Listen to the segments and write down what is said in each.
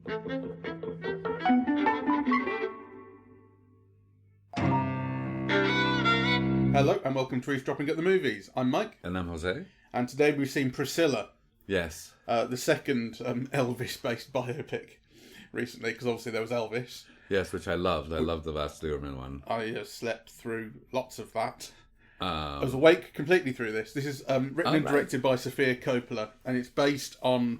Hello and welcome to Eavesdropping at the Movies. I'm Mike. And I'm Jose. And today we've seen Priscilla. Yes. The second Elvis-based biopic recently, because obviously there was Elvis. Yes, which I loved. I loved the Vas Luhrmann one. I slept through lots of that. I was awake completely through this. This is written and directed by Sofia Coppola, and it's based on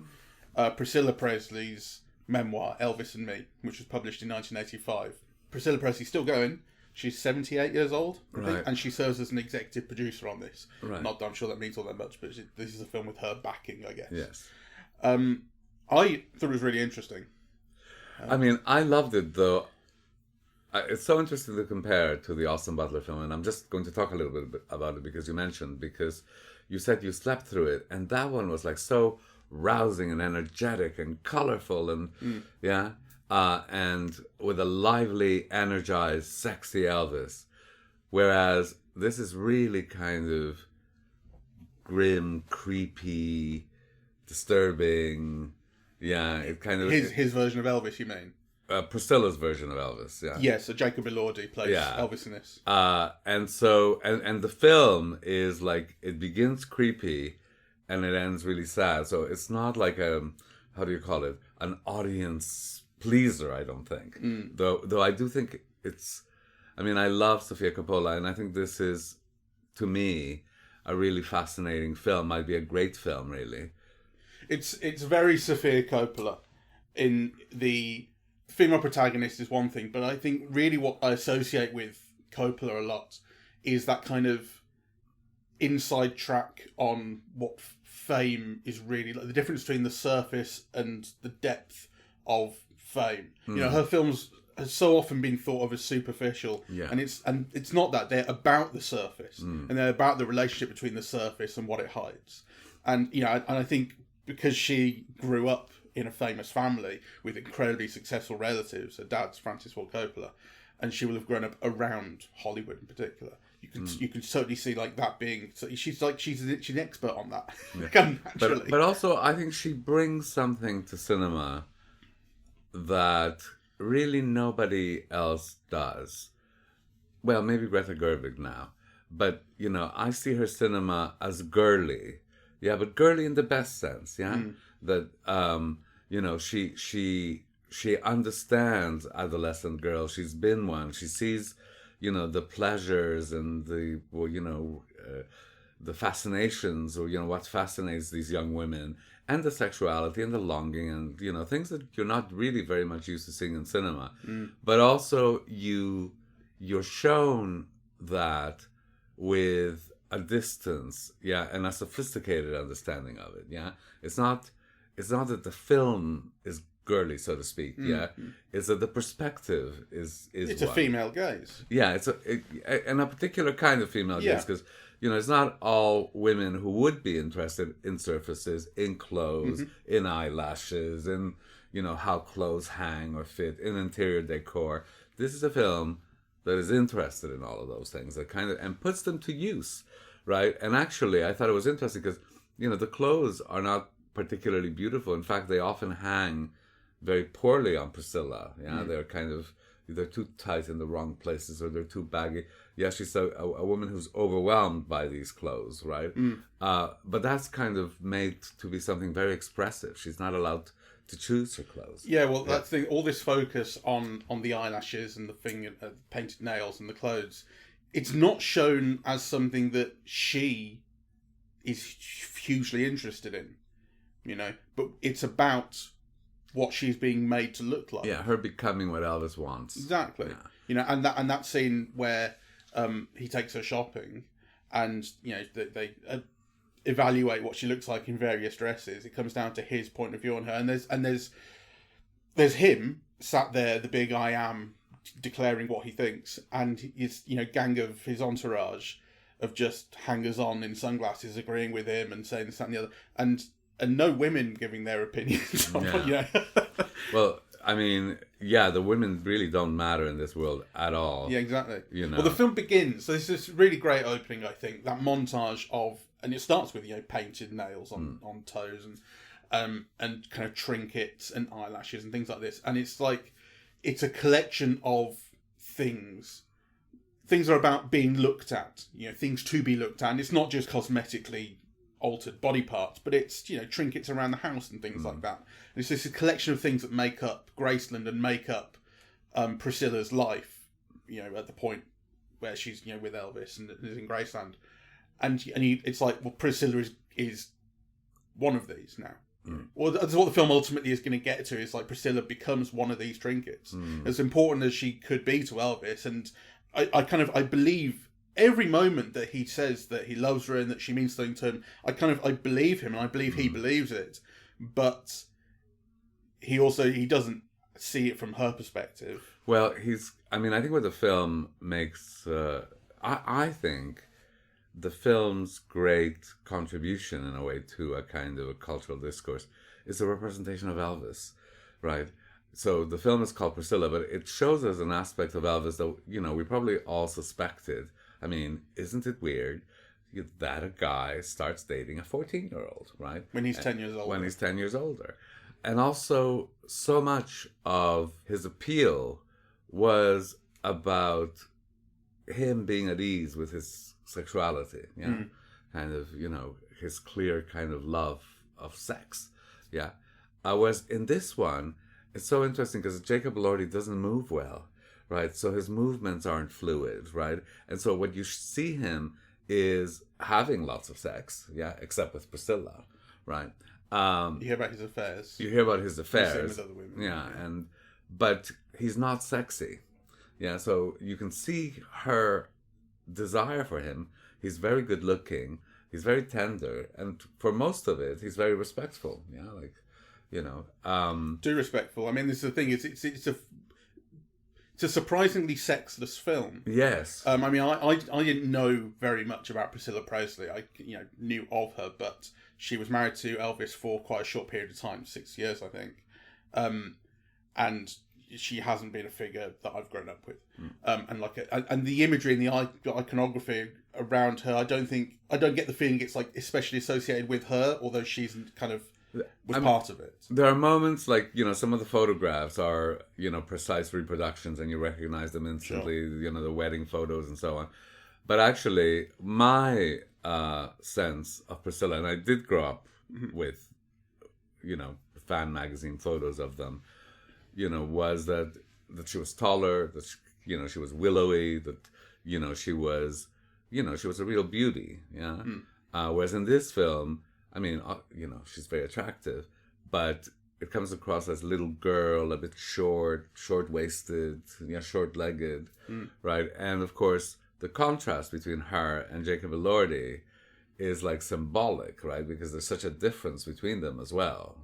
Priscilla Presley's memoir, Elvis and Me, which was published in 1985. Priscilla Presley's still going. She's 78 years old, I think, and she serves as an executive producer on this. Right. Not that I'm sure that means all that much, but this is a film with her backing, I guess. Yes. I thought it was really interesting. I mean, I loved it, though. It's so interesting to compare it to the Austin Butler film, and I'm just going to talk a little bit about it because you said you slept through it, and that one was like so rousing and energetic and colorful and and with a lively, energized, sexy Elvis. Whereas this is really kind of grim, creepy, disturbing. Yeah, it kind of... His version of Elvis, you mean? Priscilla's version of Elvis, yeah. Yes, so Jacob Elordi plays Elvis in this. And the film is like, it begins creepy and it ends really sad. So it's not like how do you call it? An audience pleaser, I don't think. Though I do think I love Sofia Coppola, and I think this is, to me, a really fascinating film. Might be a great film, really. It's very Sofia Coppola. In the female protagonist is one thing, but I think really what I associate with Coppola a lot is that kind of inside track on what fame is really like, the difference between the surface and the depth of fame. You know, her films have so often been thought of as superficial, and it's not that. They're about the surface, and they're about the relationship between the surface and what it hides. And I think because she grew up in a famous family with incredibly successful relatives, her dad's Francis Ford Coppola, and she will have grown up around Hollywood in particular. You can certainly see like that being. So she's an expert on that. Yeah. But also, I think she brings something to cinema that really nobody else does. Well, maybe Greta Gerwig now, but I see her cinema as girly. Yeah, but girly in the best sense. Yeah, that she understands adolescent girls. She's been one. She sees the pleasures and the fascinations, or what fascinates these young women, and the sexuality and the longing and things that you're not really very much used to seeing in cinema. But also you're shown that with a distance, and a sophisticated understanding of it. Yeah, it's not that the film is girly, so to speak. It's that the perspective is it's a female gaze. Yeah, and a particular kind of female gaze, because it's not all women who would be interested in surfaces, in clothes, in eyelashes, in how clothes hang or fit, in interior decor. This is a film that is interested in all of those things, that kind of, and puts them to use, right? And actually, I thought it was interesting because the clothes are not particularly beautiful. In fact, they often hang very poorly on Priscilla. They're too tight in the wrong places, or they're too baggy. Yeah, she's a woman who's overwhelmed by these clothes, right? But that's kind of made to be something very expressive. She's not allowed to choose her clothes. Yeah, well, that's the thing. All this focus on the eyelashes and the painted nails and the clothes, it's not shown as something that she is hugely interested in, but it's about what she's being made to look like. Yeah, her becoming what Elvis wants. Exactly. Yeah. And that scene where he takes her shopping, and they evaluate what she looks like in various dresses. It comes down to his point of view on her, and there's him sat there, the big I am, declaring what he thinks, and his gang of his entourage of just hangers on in sunglasses agreeing with him and saying this, that, and the other, and no women giving their opinions on Well, I mean, the women really don't matter in this world at all. Yeah, exactly. Well, the film begins. So this is this really great opening, I think. That montage of, and it starts with painted nails on toes, and kind of trinkets and eyelashes and things like this. And it's like, it's a collection of things. Things are about being looked at, things to be looked at. And it's not just cosmetically altered body parts, but it's, trinkets around the house and things like that. And it's just a collection of things that make up Graceland and make up Priscilla's life, at the point where she's, with Elvis and is in Graceland. And it's like, well, Priscilla is one of these now. Well, that's what the film ultimately is going to get to. Is like Priscilla becomes one of these trinkets, as important as she could be to Elvis. And I believe every moment that he says that he loves her and that she means something to him. I believe him, and I believe he believes it. But he doesn't see it from her perspective. Well, I think what the film makes, I think the film's great contribution in a way to a kind of a cultural discourse is the representation of Elvis, right? So the film is called Priscilla, but it shows us an aspect of Elvis that, we probably all suspected. I mean, isn't it weird that a guy starts dating a 14-year-old, right? When he's 10 years older. When he's 10 years older. And also, so much of his appeal was about him being at ease with his sexuality, kind of, his clear kind of love of sex, whereas in this one, it's so interesting because Jacob Elordi doesn't move well, right? So his movements aren't fluid, right? And so what you see him is having lots of sex, except with Priscilla, right? You hear about his affairs. You hear about his affairs, same with other women. But he's not sexy, so you can see her desire for him. He's very good looking, he's very tender, and for most of it he's very respectful, too respectful. I mean, this is the thing, it's a surprisingly sexless film. Yes. I mean, I didn't know very much about Priscilla Presley. I knew of her, but she was married to Elvis for quite a short period of time, 6 years I think, and she hasn't been a figure that I've grown up with. And the imagery and the iconography around her, I don't get the feeling it's like especially associated with her, although she's kind of part of it. There are moments like, some of the photographs are, precise reproductions and you recognize them instantly, sure. The wedding photos and so on. But actually, my sense of Priscilla, and I did grow up with, fan magazine photos of them, was that she was taller, that she was willowy, that she was a real beauty, whereas in this film, I mean, she's very attractive, but it comes across as little girl, a bit short-waisted, short-legged, right? And of course, the contrast between her and Jacob Elordi is like symbolic, right? Because there's such a difference between them as well.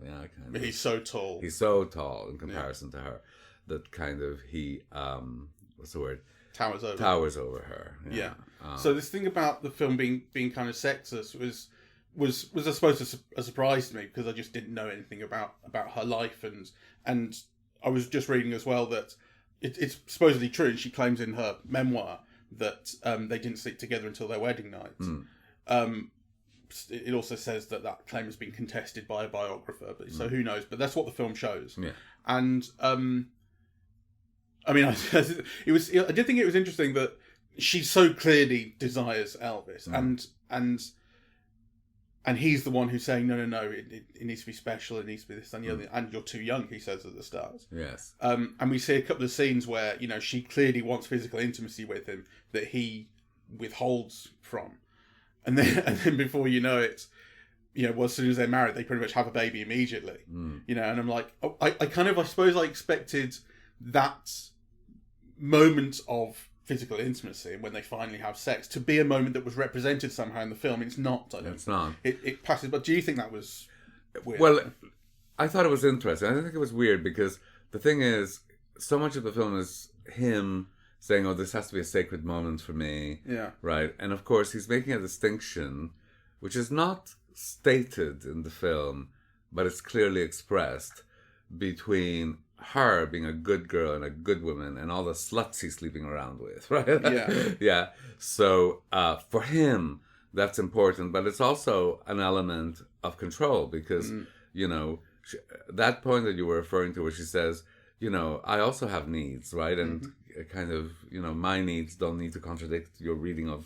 He's so tall. He's so tall in comparison to her that kind of he, what's the word? Towers over her. Yeah. So this thing about the film being kind of sexist was I suppose a surprise to me, because I just didn't know anything about her life, and I was just reading as well that it's supposedly true, and she claims in her memoir that they didn't sleep together until their wedding night. It also says that claim has been contested by a biographer, but so who knows? But that's what the film shows. Yeah. And I mean, I did think it was interesting that she so clearly desires Elvis, and he's the one who's saying no, it needs to be special, it needs to be this and the other, and you're too young, he says at the start. Yes. And we see a couple of scenes where she clearly wants physical intimacy with him that he withholds from, and then before you know it, well, as soon as they're married, they pretty much have a baby immediately. And I'm like, I suppose I expected that moment of physical intimacy and when they finally have sex to be a moment that was represented somehow in the film. It's not. It's not. It passes. But do you think that was weird? Well, I thought it was interesting. I think it was weird because the thing is, so much of the film is him saying, "Oh, this has to be a sacred moment for me." Yeah. Right. And of course, he's making a distinction, which is not stated in the film, but it's clearly expressed between her being a good girl and a good woman and all the sluts he's sleeping around with, right? Yeah. So for him, that's important, but it's also an element of control because, you know, that point that you were referring to where she says, you know, I also have needs, right? And kind of, you know, my needs don't need to contradict your reading of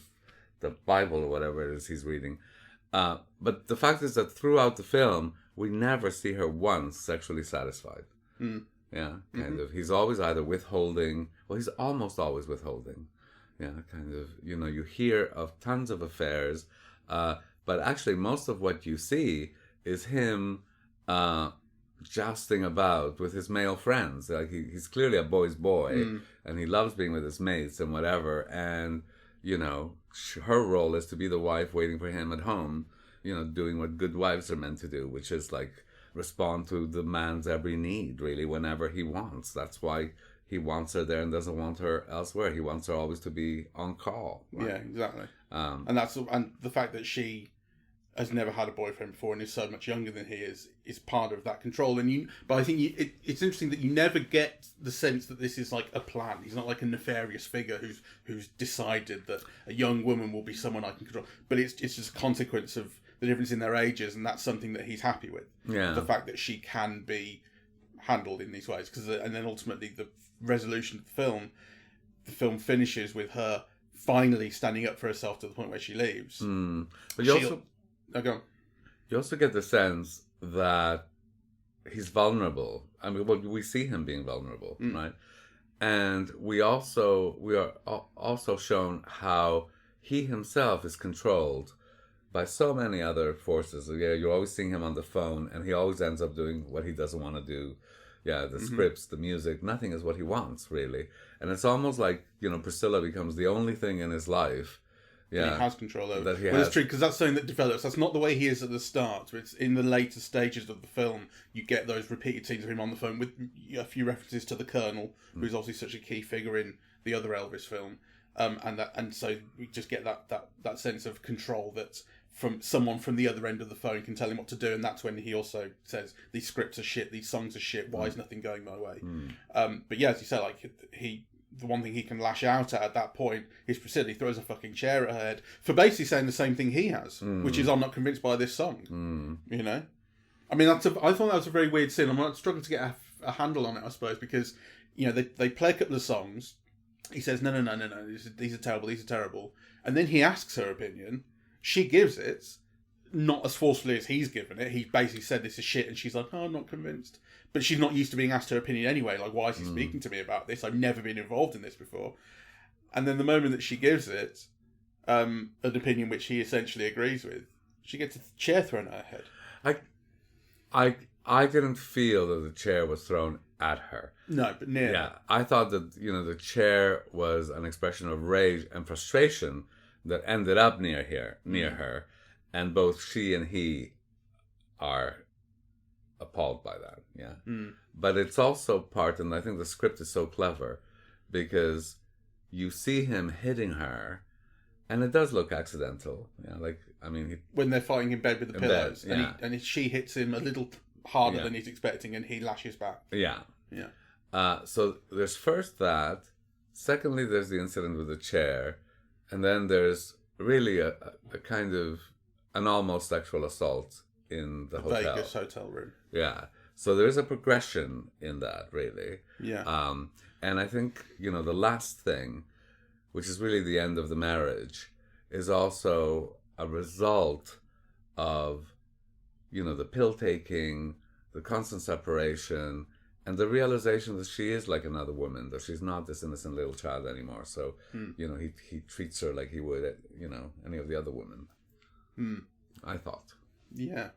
the Bible or whatever it is he's reading. But the fact is that throughout the film, we never see her once sexually satisfied. Yeah, kind of. He's always either withholding, well, he's almost always withholding. Yeah, kind of, you know, you hear of tons of affairs, but actually most of what you see is him jousting about with his male friends. Like he's clearly a boy's boy, and he loves being with his mates and whatever, and, you know, her role is to be the wife waiting for him at home, you know, doing what good wives are meant to do, which is like respond to the man's every need, really, whenever he wants. That's why he wants her there and doesn't want her elsewhere. He wants her always to be on call. Right? Yeah, exactly. And the fact that she has never had a boyfriend before and is so much younger than he is part of that control. But I think it's interesting that you never get the sense that this is like a plan. He's not like a nefarious figure who's decided that a young woman will be someone I can control. But it's just a consequence of the difference in their ages, and that's something that he's happy with. Yeah. The fact that she can be handled in these ways, and then ultimately the resolution of the film finishes with her finally standing up for herself to the point where she leaves. But you also get the sense that he's vulnerable. I mean, well, we see him being vulnerable, right? And we are also shown how he himself is controlled by so many other forces. Yeah, you're always seeing him on the phone, and he always ends up doing what he doesn't want to do. Yeah, the scripts, the music, nothing is what he wants, really. And it's almost like, you know, Priscilla becomes the only thing in his life. Yeah, he has control over. It's true, because that's something that develops. That's not the way he is at the start. It's in the later stages of the film, you get those repeated scenes of him on the phone with a few references to the Colonel, who's obviously such a key figure in the other Elvis film. And so we just get that sense of control that from someone from the other end of the phone can tell him what to do, and that's when he also says these scripts are shit, these songs are shit. Why is nothing going my way? But yeah, as you say, like the one thing he can lash out at that point is Priscilla. He throws a fucking chair at her head for basically saying the same thing he has, which is I'm not convinced by this song. You know, I mean I thought that was a very weird scene. I'm struggling to get a handle on it, I suppose, because you know they play a couple of songs. He says no, these are terrible, and then he asks her opinion. She gives it, not as forcefully as he's given it. He basically said this is shit, and she's like, oh, I'm not convinced. But she's not used to being asked her opinion anyway. Like, why is he speaking to me about this? I've never been involved in this before. And then the moment that she gives it, an opinion which he essentially agrees with, she gets a chair thrown at her head. I didn't feel that the chair was thrown at her. No, but near. Yeah, I thought that, you know, the chair was an expression of rage and frustration that ended up near her, and both she and he are appalled by that. Yeah, but it's also part, and I think the script is so clever because you see him hitting her, and it does look accidental. Yeah, like I mean, when they're fighting in bed with the pillows, and she hits him a little harder than he's expecting, and he lashes back. Yeah. So there's first that. Secondly, there's the incident with the chair. And then there's really a kind of an almost sexual assault in the hotel. Vegas hotel room. Yeah. So there's a progression in that, really. Yeah. And I think, you know, the last thing, which is really the end of the marriage, is also a result of, you know, the pill taking, the constant separation, and the realization that she is like another woman, that she's not this innocent little child anymore. So, you know, he treats her like he would, you know, any of the other women. I thought. Yeah.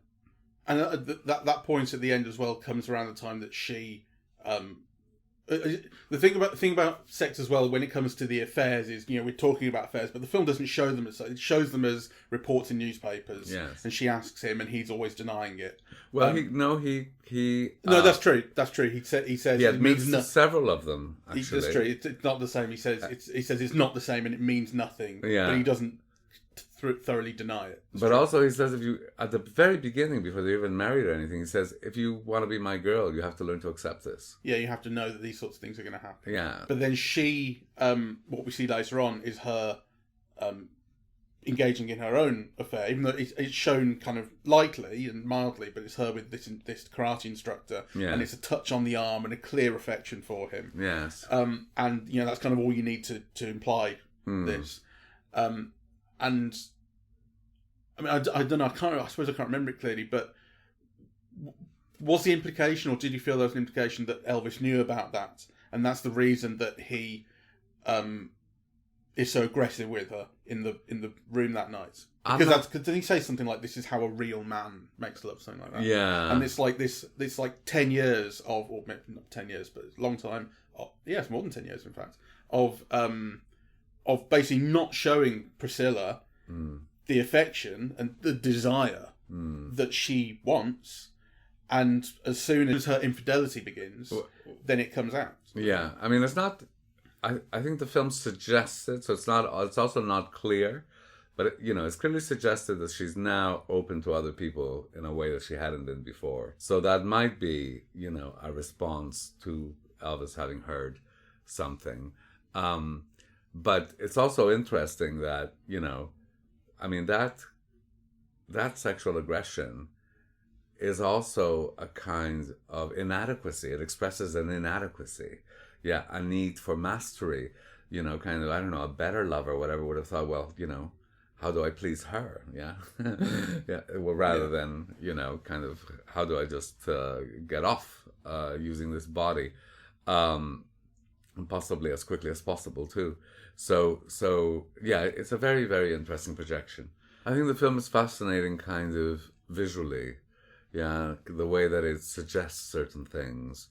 And that point at the end as well comes around the time that she... The thing about sex as well, when it comes to the affairs, is, you know, we're talking about affairs, but the film doesn't show them as such. It shows them as reports in newspapers. Yes. And she asks him, and he's always denying it. Well, no, that's true. That's true. He says it means several of them. Actually, that's true. It's not the same. He says it's not the same, and it means nothing. Yeah. But he doesn't thoroughly deny it. But true. Also, he says, if you at the very beginning, before they're even married or anything, he says, if you want to be my girl, you have to learn to accept this. Yeah, you have to know that these sorts of things are going to happen. Yeah. But then she, what we see later on is her engaging in her own affair, even though it's shown kind of lightly and mildly, but it's her with this karate instructor, Yes. and it's a touch on the arm and a clear affection for him. Yes. And that's kind of all you need to imply this. And I mean, I don't know. I suppose I can't remember it clearly, but was the implication, or did you feel there was an implication that Elvis knew about that, and that's the reason that he is so aggressive with her in the room that night? Because didn't he say something like, "This is how a real man makes love," something like that? Yeah. And it's like this like 10 years of, or maybe not 10 years, but a long time. Yes, more than 10 years, in fact, of basically not showing Priscilla the affection and the desire that she wants. And as soon as her infidelity begins, then it comes out. Yeah, I mean, it's not. I think the film suggests it, so it's not. It's also not clear, but it's clearly suggested that she's now open to other people in a way that she hadn't been before. So that might be, a response to Elvis having heard something. But it's also interesting that I mean that sexual aggression is also a kind of inadequacy. It expresses an inadequacy. Yeah, a need for mastery. Kind of, I don't know, a better lover, whatever, would have thought, well, how do I please her? Yeah. Yeah. Well, rather than, kind of, how do I just get off using this body? And possibly as quickly as possible, too. So yeah, it's a very, very interesting projection. I think the film is fascinating kind of visually. Yeah, the way that it suggests certain things.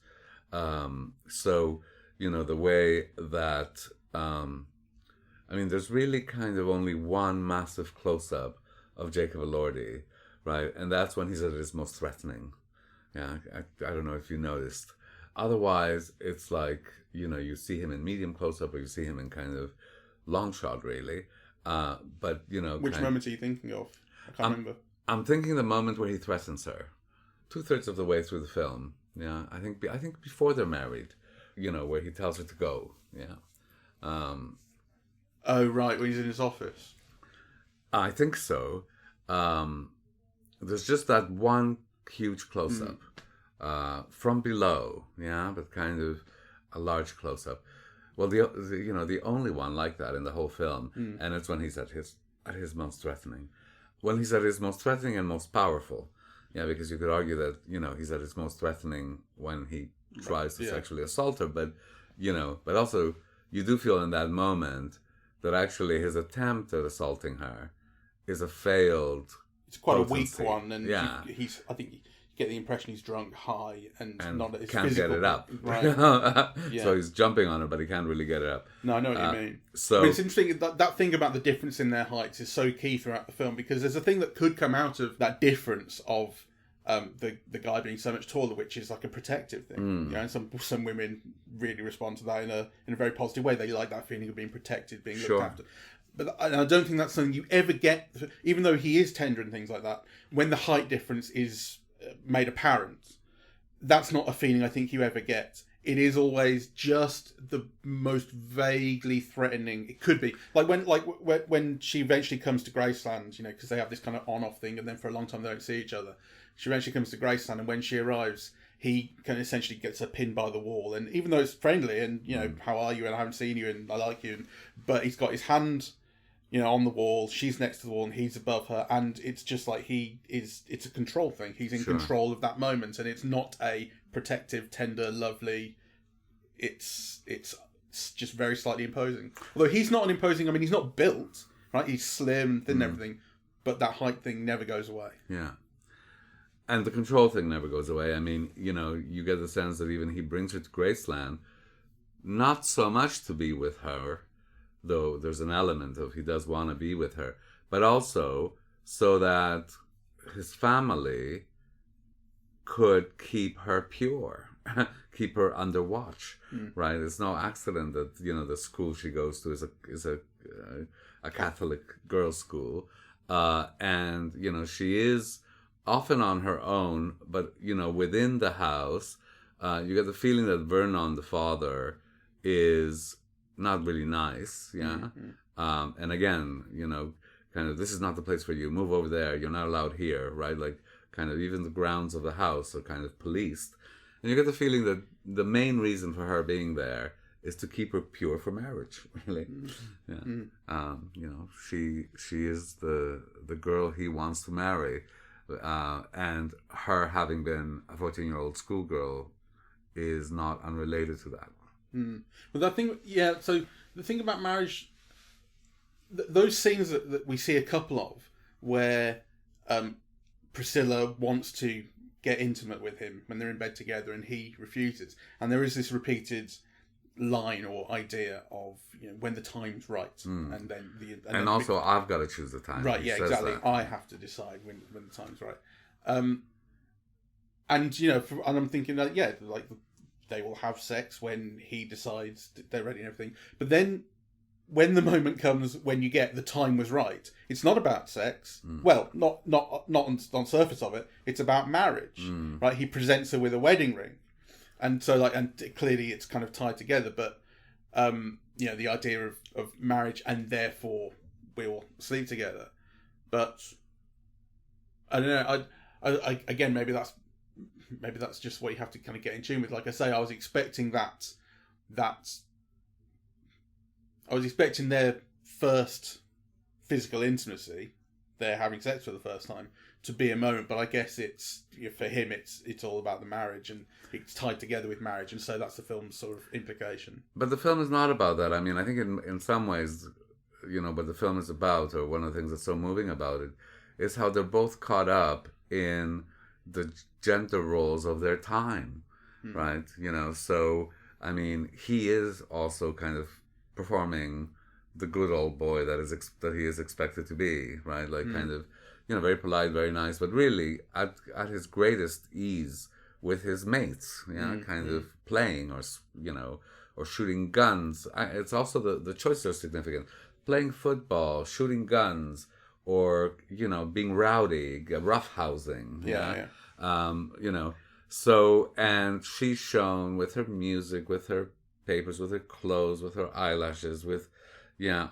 So, the way that, I mean, there's really kind of only one massive close-up of Jacob Elordi, right? And that's when he's at his most threatening. Yeah, I don't know if you noticed. Otherwise, it's like, you see him in medium close-up, or you see him in kind of long shot, really. But, Which moment are you thinking of? I can't remember. I'm thinking the moment where he threatens her, 2/3 of the way through the film. Yeah, I think before they're married, where he tells her to go. Yeah. Oh right, when he's in his office. I think so. There's just that one huge close up from below. Yeah, but kind of a large close up. Well, the only one like that in the whole film, and it's when he's at his most threatening. When he's at his most threatening and most powerful. Yeah, because you could argue that, he's at his most threatening when he tries to sexually assault her, but also you do feel in that moment that actually his attempt at assaulting her is a failed... It's quite potency. A weak one, and yeah. I think you get the impression he's drunk, high, and not at his can't physical... get it up. Right. Yeah. So he's jumping on her, but he can't really get it up. No, I know what you mean. So I mean, it's interesting, that thing about the difference in their heights is so key throughout the film, because there's a thing that could come out of that difference of the guy being so much taller, which is like a protective thing. And some women really respond to that in a very positive way. They like that feeling of being protected, being looked after. But I don't think that's something you ever get, even though he is tender and things like that, when the height difference is made apparent. That's not a feeling I think you ever get. It is always just the most vaguely threatening. It could be like when she eventually comes to Graceland, because they have this kind of on-off thing, and then for a long time they don't see each other. She eventually comes to Graceland, and when she arrives, he kind of essentially gets her pinned by the wall. And even though it's friendly, and how are you, and I haven't seen you, and I like you, but he's got his hand, on the wall. She's next to the wall, and he's above her, and it's just like it's a control thing. He's in control of that moment, and it's not a protective, tender, lovely. It's just very slightly imposing. Although he's not an imposing. I mean, he's not built right. He's slim, thin, and everything, but that height thing never goes away. Yeah. And the control thing never goes away. I mean, you get the sense that even he brings her to Graceland, not so much to be with her, though there's an element of he does want to be with her, but also so that his family could keep her pure, keep her under watch, right? It's no accident that, the school she goes to is a Catholic girls' school, and, she is often on her own, but, within the house, you get the feeling that Vernon, the father, is not really nice, yeah? And again, kind of, this is not the place for you, move over there, you're not allowed here, right? Like, kind of, even the grounds of the house are kind of policed. And you get the feeling that the main reason for her being there is to keep her pure for marriage, really. Yeah. You know, she is the girl he wants to marry. And her having been a 14-year-old schoolgirl is not unrelated to that. Well, I think, so the thing about marriage, those scenes that we see a couple of, where Priscilla wants to get intimate with him when they're in bed together and he refuses, and there is this repeated line or idea of, you know, when the time's right, and then and also I've got to choose the time, right? Yeah, exactly. That. I have to decide when the time's right, and you know, and I'm thinking that like they will have sex when he decides they're ready and everything, but then when the moment comes when you get the time was right, it's not about sex. Well, not on surface of it. It's about marriage, right? He presents her with a wedding ring. And so, and clearly it's kind of tied together, but, you know, the idea of marriage and therefore we will sleep together. But, I don't know, I again, maybe that's just what you have to kind of get in tune with. Like I say, I was expecting their first physical intimacy, they're having sex for the first time, to be a moment, but I guess it's, you know, for him it's all about the marriage and it's tied together with marriage, and so that's the film's sort of implication. But the film is not about that. I mean, I think in some ways, you know, what the film is about, or one of the things that's so moving about it, is how they're both caught up in the gender roles of their time, right? You know, so I mean, he is also kind of performing the good old boy that he is expected to be, right? Like kind of, you know, very polite, very nice, but really at his greatest ease with his mates, you know, kind of playing or, you know, or shooting guns. It's also the choices are significant. Playing football, shooting guns, or, you know, being rowdy, roughhousing. Yeah. You know, so, and she's shown with her music, with her papers, with her clothes, with her eyelashes, with,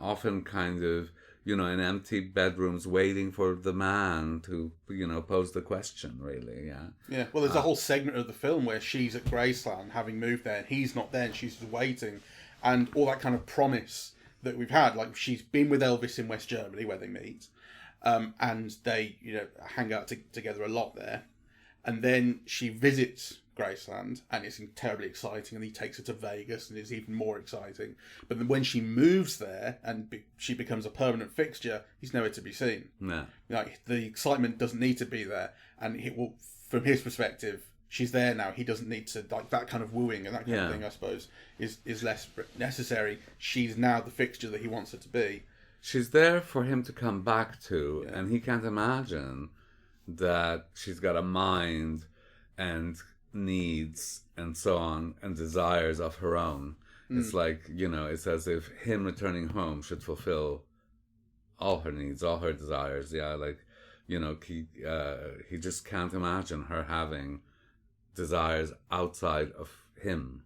often kind of, you know, in empty bedrooms waiting for the man to, you know, pose the question, really, Yeah, well, there's a whole segment of the film where she's at Graceland, having moved there, and he's not there, and she's just waiting, and all that kind of promise that we've had. Like, she's been with Elvis in West Germany, where they meet, and they, you know, hang out together a lot there, and then she visits Graceland, and it's terribly exciting, and he takes her to Vegas, and it's even more exciting. But then when she moves there and she becomes a permanent fixture, he's nowhere to be seen. No. Like, the excitement doesn't need to be there, and from his perspective, she's there now. He doesn't need to, like, that kind of wooing and that kind of thing, I suppose, is less necessary. She's now the fixture that he wants her to be. She's there for him to come back to, and he can't imagine that she's got a mind and needs and so on and desires of her own. It's like, you know, it's as if him returning home should fulfill all her needs, all her desires. Like, you know, he just can't imagine her having desires outside of him.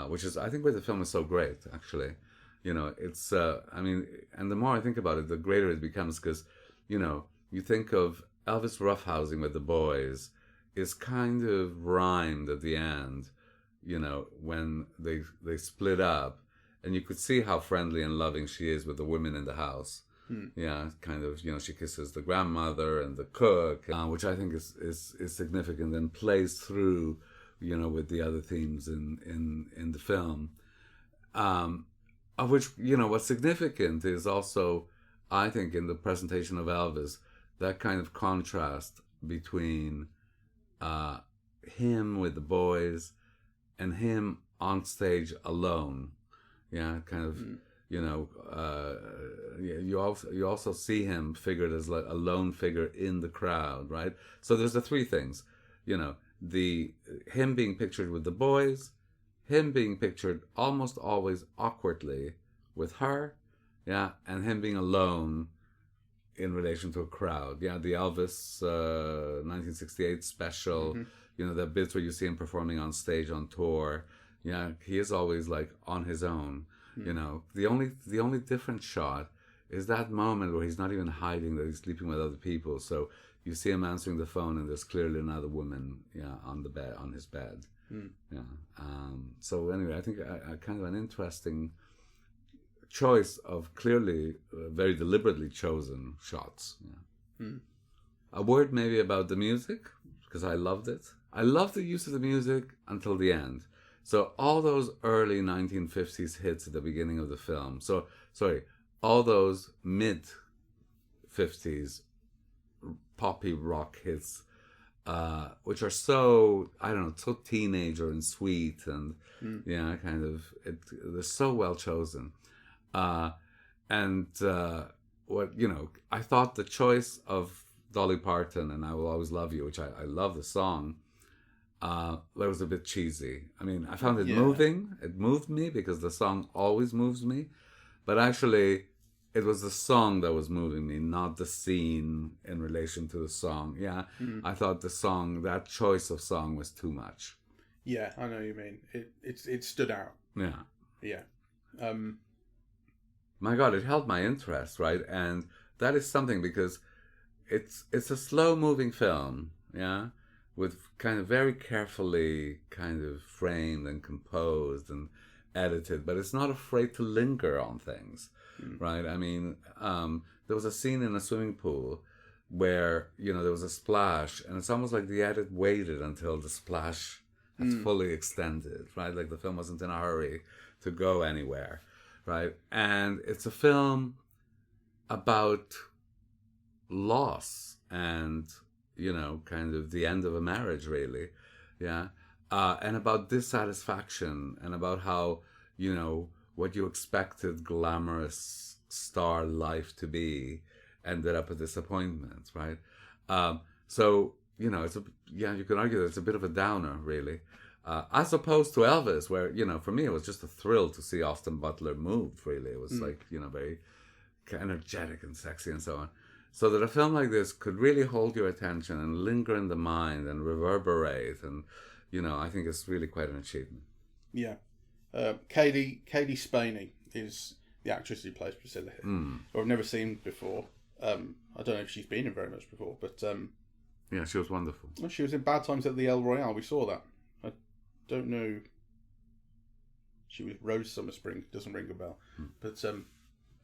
Which is, I think, where the film is so great, actually. You know, it's I mean, and the more I think about it, the greater it becomes, because, you know, you think of Elvis roughhousing with the boys is kind of rhymed at the end, you know, when they split up, and you could see how friendly and loving she is with the women in the house. Kind of, you know, she kisses the grandmother and the cook, which I think is significant and plays through, you know, with the other themes in the film. Of which, you know, what's significant is also, I think, in the presentation of Elvis, that kind of contrast between him with the boys and him on stage alone. Kind of, you know, you also see him figured as like a lone figure in the crowd, right? So there's the three things, you know, him being pictured with the boys, him being pictured almost always awkwardly with her, and him being alone in relation to a crowd. The Elvis 1968 special, you know, the bits where you see him performing on stage on tour. He is always like on his own. You know, the only different shot is that moment where he's not even hiding that he's sleeping with other people. So you see him answering the phone, and there's clearly another woman, on the bed, on his bed. Yeah. So anyway, I think a kind of an interesting choice of clearly very deliberately chosen shots. Yeah. A word maybe about the music, because I loved it. I loved the use of the music until the end. So all those early 1950s hits at the beginning of the film. So, sorry, all those mid-50s poppy rock hits, which are so, I don't know, so teenager and sweet and, they're so well chosen. I thought the choice of Dolly Parton and I Will Always Love You, which I love the song, that was a bit cheesy. I mean, I found it moving. It moved me because the song always moves me. But actually, it was the song that was moving me, not the scene in relation to the song. Yeah, I thought the song, that choice of song was too much. Yeah, I know what you mean. It stood out. Yeah. Yeah. My God, it held my interest, right? And that is something because it's a slow-moving film, yeah, with kind of very carefully kind of framed and composed and edited, but it's not afraid to linger on things, right? I mean, there was a scene in a swimming pool where, there was a splash, and it's almost like the edit waited until the splash had fully extended, right? Like the film wasn't in a hurry to go anywhere, right? And it's a film about loss and, kind of the end of a marriage, really, yeah? And about dissatisfaction and about how, what you expected glamorous star life to be ended up a disappointment, right? So, you can argue that it's a bit of a downer, really. As opposed to Elvis, where, for me, it was just a thrill to see Austin Butler move, really. It was like, very energetic and sexy and so on. So that a film like this could really hold your attention and linger in the mind and reverberate. And, I think it's really quite an achievement. Yeah. Katie Spaney is the actress who plays Priscilla here, who I've never seen before. I don't know if she's been in very much before, but... yeah, she was wonderful. Well, she was in Bad Times at the El Royale. We saw that. I don't know. She was Rose Summer Spring. Doesn't ring a bell. But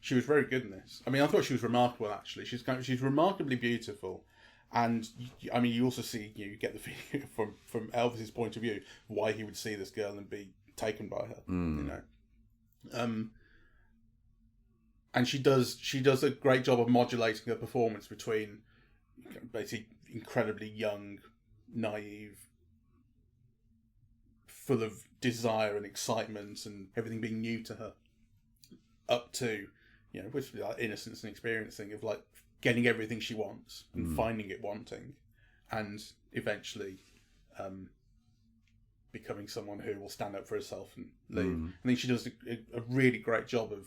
she was very good in this. I mean, I thought she was remarkable, actually. She's remarkably beautiful. And, I mean, you also see, you get the feeling from Elvis's point of view, why he would see this girl and be taken by her, And she does a great job of modulating her performance between basically incredibly young, naive, full of desire and excitement and everything being new to her, up to, which is like innocence and experiencing of like getting everything she wants and finding it wanting, and eventually becoming someone who will stand up for herself and leave. I think she does a really great job of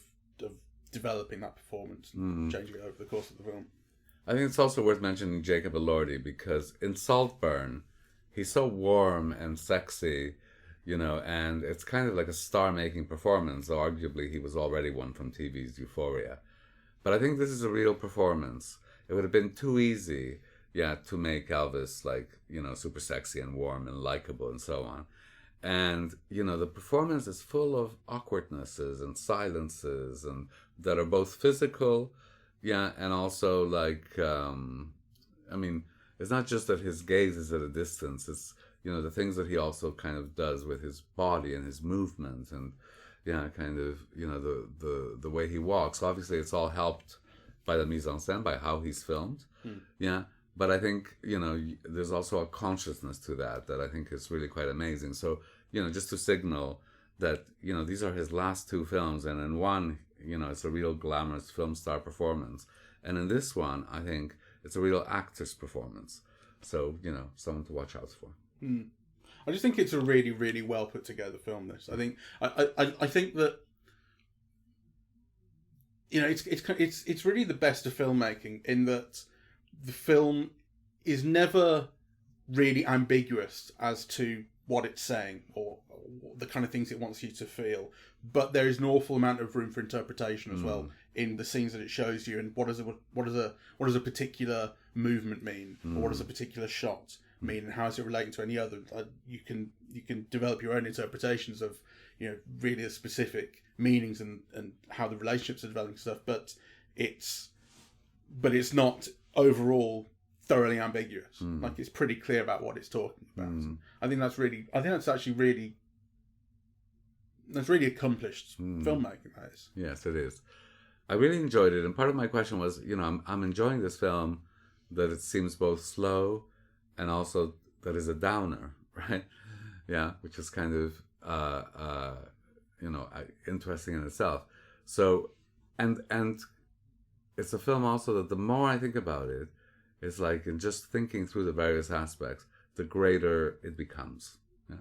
developing that performance and changing it over the course of the film. I think it's also worth mentioning Jacob Elordi, because in Saltburn, he's so warm and sexy, and it's kind of like a star-making performance, though arguably he was already one from TV's Euphoria. But I think this is a real performance. It would have been too easy, to make Elvis like, super sexy and warm and likable and so on. And, the performance is full of awkwardnesses and silences and that are both physical, and also like, I mean, it's not just that his gaze is at a distance, it's, the things that he also kind of does with his body and his movement and, kind of, the way he walks. Obviously, it's all helped by the mise en scène, by how he's filmed, But I think, there's also a consciousness to that I think is really quite amazing. So, just to signal that, these are his last two films, and in one, it's a real glamorous film star performance. And in this one, I think it's a real actor's performance. So, someone to watch out for. I just think it's a really, really well put together film, this. I think I think that, it's really the best of filmmaking in that the film is never really ambiguous as to what it's saying or the kind of things it wants you to feel. But there is an awful amount of room for interpretation as well in the scenes that it shows you, and what does a particular movement mean, or what does a particular shot mean, and how is it relating to any other? You can develop your own interpretations of really the specific meanings and how the relationships are developing and stuff. But it's not overall thoroughly ambiguous. Like, it's pretty clear about what it's talking about. I think that's really accomplished filmmaking, that is. Yes, it is. I really enjoyed it, and part of my question was, I'm enjoying this film that it seems both slow and also that is a downer, right? Yeah, which is kind of interesting in itself. So, and it's a film also that the more I think about it, it's like in just thinking through the various aspects, the greater it becomes. Yeah.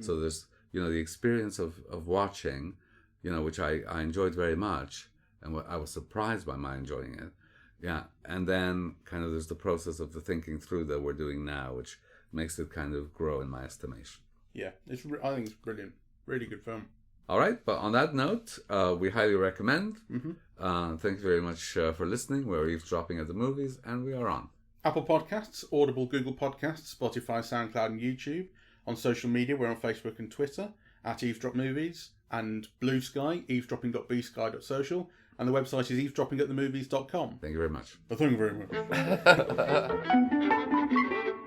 So there's the experience of watching, which I enjoyed very much, and I was surprised by my enjoying it. Yeah, and then kind of there's the process of the thinking through that we're doing now, which makes it kind of grow in my estimation. Yeah, I think it's brilliant. Really good film. All right, but on that note, we highly recommend. Thank you very much for listening. We're eavesdropping at the movies, and we are on Apple Podcasts, Audible, Google Podcasts, Spotify, SoundCloud, and YouTube. On social media, we're on Facebook and Twitter at Eavesdrop Movies, and Blue Sky, eavesdropping.bsky.social, and the website is eavesdroppingatthemovies.com. Thank you very much. Thank you very much.